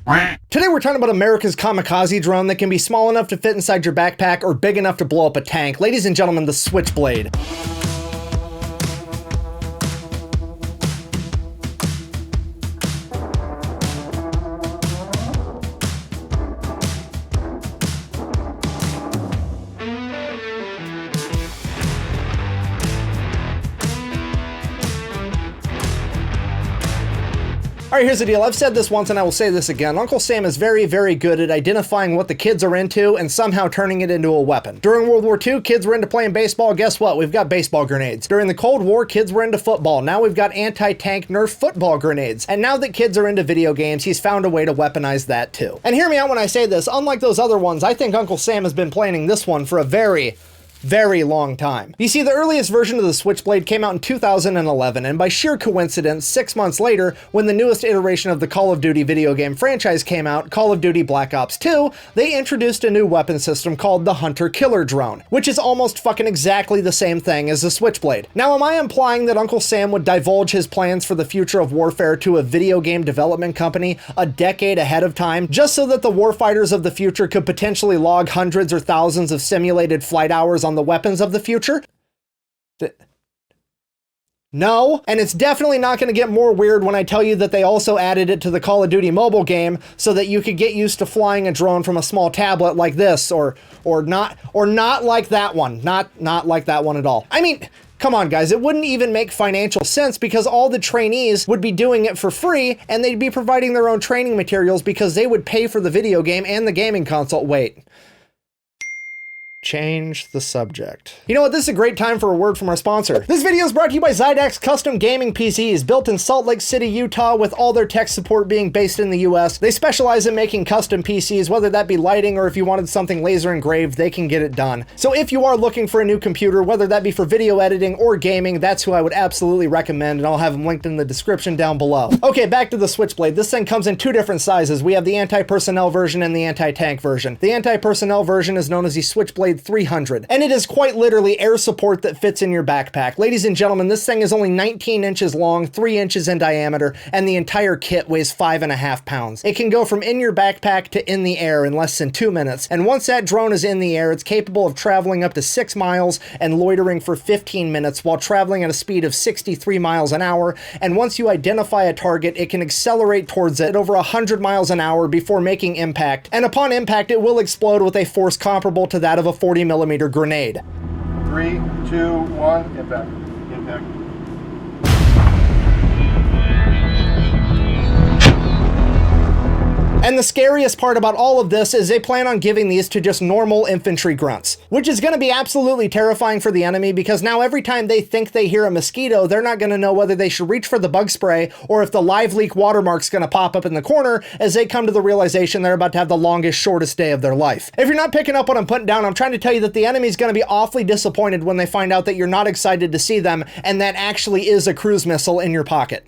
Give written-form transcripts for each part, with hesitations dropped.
Today we're talking about America's Kamikaze drone that can be small enough to fit inside your backpack or big enough to blow up a tank. Ladies and gentlemen, the Switchblade. Alright, here's the deal. I've said this once and I will say this again. Uncle Sam is very, very good at identifying what the kids are into and somehow turning it into a weapon. During World War II, kids were into playing baseball. Guess what? We've got baseball grenades. During the Cold War, kids were into football. Now we've got anti-tank Nerf football grenades. And now that kids are into video games, he's found a way to weaponize that too. And hear me out when I say this. Unlike those other ones, I think Uncle Sam has been planning this one for a very long time. You see, the earliest version of the Switchblade came out in 2011, and by sheer coincidence, 6 months later, when the newest iteration of the Call of Duty video game franchise came out, Call of Duty Black Ops 2, they introduced a new weapon system called the Hunter-Killer drone, which is almost fucking exactly the same thing as the Switchblade. Now, am I implying that Uncle Sam would divulge his plans for the future of warfare to a video game development company a decade ahead of time, just so that the warfighters of the future could potentially log hundreds or thousands of simulated flight hours on the weapons of the future? No, and it's definitely not going to get more weird when I tell you that they also added it to the Call of Duty mobile game so that you could get used to flying a drone from a small tablet like this, or not like that one, not like that one at all. I mean, come on guys, it wouldn't even make financial sense because all the trainees would be doing it for free and they'd be providing their own training materials because they would pay for the video game and the gaming console. Wait. Change the subject. You know what? This is a great time for a word from our sponsor. This video is brought to you by Xidax Custom Gaming PCs, built in Salt Lake City, Utah, with all their tech support being based in the US. They specialize in making custom PCs, whether that be lighting or if you wanted something laser engraved, they can get it done. So if you are looking for a new computer, whether that be for video editing or gaming, that's who I would absolutely recommend, and I'll have them linked in the description down below. Okay, back to the Switchblade. This thing comes in two different sizes. We have the anti-personnel version and the anti-tank version. The anti-personnel version is known as the Switchblade 300, and it is quite literally air support that fits in your backpack. Ladies and gentlemen, this thing is only 19 inches long, 3 inches in diameter, and the entire kit weighs 5.5 pounds. It can go from in your backpack to in the air in less than 2 minutes, and once that drone is in the air, it's capable of traveling up to 6 miles and loitering for 15 minutes while traveling at a speed of 63 miles an hour, and once you identify a target, it can accelerate towards it at over 100 miles an hour before making impact, and upon impact, it will explode with a force comparable to that of a 40mm grenade. 3, 2, 1, impact. Impact. And the scariest part about all of this is they plan on giving these to just normal infantry grunts, which is going to be absolutely terrifying for the enemy because now every time they think they hear a mosquito, they're not going to know whether they should reach for the bug spray or if the live leak watermark's going to pop up in the corner as they come to the realization they're about to have the longest, shortest day of their life. If you're not picking up what I'm putting down, I'm trying to tell you that the enemy's going to be awfully disappointed when they find out that you're not excited to see them and that actually is a cruise missile in your pocket.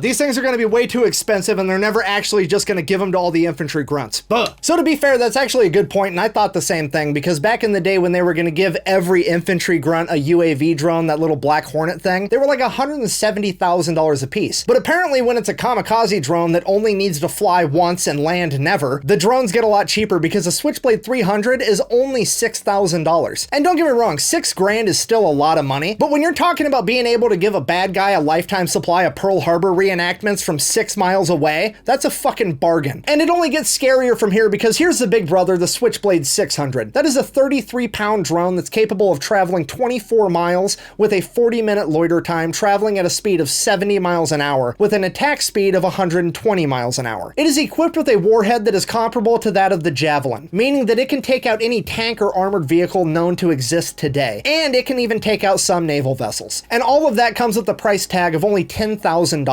These things are going to be way too expensive and they're never actually just going to give them to all the infantry grunts. So to be fair, that's actually a good point, and I thought the same thing because back in the day when they were going to give every infantry grunt a UAV drone, that little Black Hornet thing, they were like $170,000 a piece. But apparently when it's a Kamikaze drone that only needs to fly once and land never, the drones get a lot cheaper because a Switchblade 300 is only $6,000. And don't get me wrong, $6,000 is still a lot of money, but when you're talking about being able to give a bad guy a lifetime supply of Pearl Harbor reenactments from 6 miles away, that's a fucking bargain. And it only gets scarier from here because here's the big brother, the Switchblade 600. That is a 33-pound drone that's capable of traveling 24 miles with a 40-minute loiter time, traveling at a speed of 70 miles an hour with an attack speed of 120 miles an hour. It is equipped with a warhead that is comparable to that of the Javelin, meaning that it can take out any tank or armored vehicle known to exist today, and it can even take out some naval vessels. And all of that comes with the price tag of only $10,000.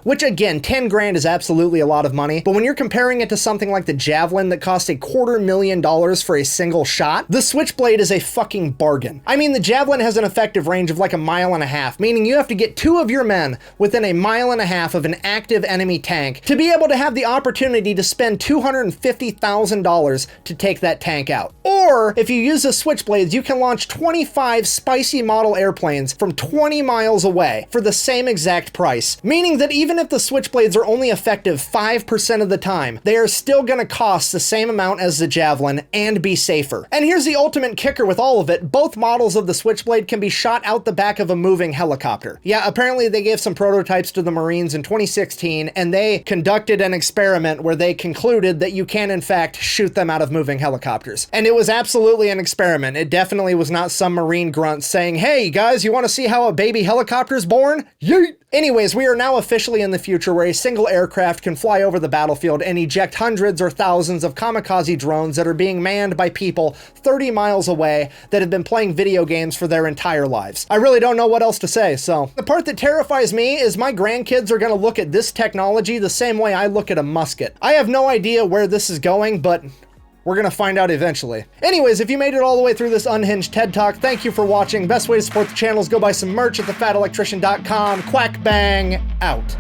Which again, $10,000 is absolutely a lot of money, but when you're comparing it to something like the Javelin that costs $250,000 for a single shot, the Switchblade is a fucking bargain. I mean, the Javelin has an effective range of like 1.5 miles, meaning you have to get 2 of your men within 1.5 miles of an active enemy tank to be able to have the opportunity to spend $250,000 to take that tank out. Or if you use the Switchblades, you can launch 25 spicy model airplanes from 20 miles away for the same exact price, meaning that even if the switchblades are only effective 5% of the time, they are still going to cost the same amount as the Javelin and be safer. And here's the ultimate kicker with all of it, both models of the Switchblade can be shot out the back of a moving helicopter. Yeah, apparently they gave some prototypes to the Marines in 2016, and they conducted an experiment where they concluded that you can in fact shoot them out of moving helicopters. And it was absolutely an experiment. It definitely was not some Marine grunt saying, hey guys, you want to see how a baby helicopter's born? Yeet! Anyways, we are now officially in the future where a single aircraft can fly over the battlefield and eject hundreds or thousands of kamikaze drones that are being manned by people 30 miles away that have been playing video games for their entire lives. I really don't know what else to say, so. The part that terrifies me is my grandkids are gonna look at this technology the same way I look at a musket. I have no idea where this is going, but we're gonna find out eventually. Anyways, if you made it all the way through this unhinged TED Talk, thank you for watching. Best way to support the channel is go buy some merch at thefatelectrician.com. Quack bang, out.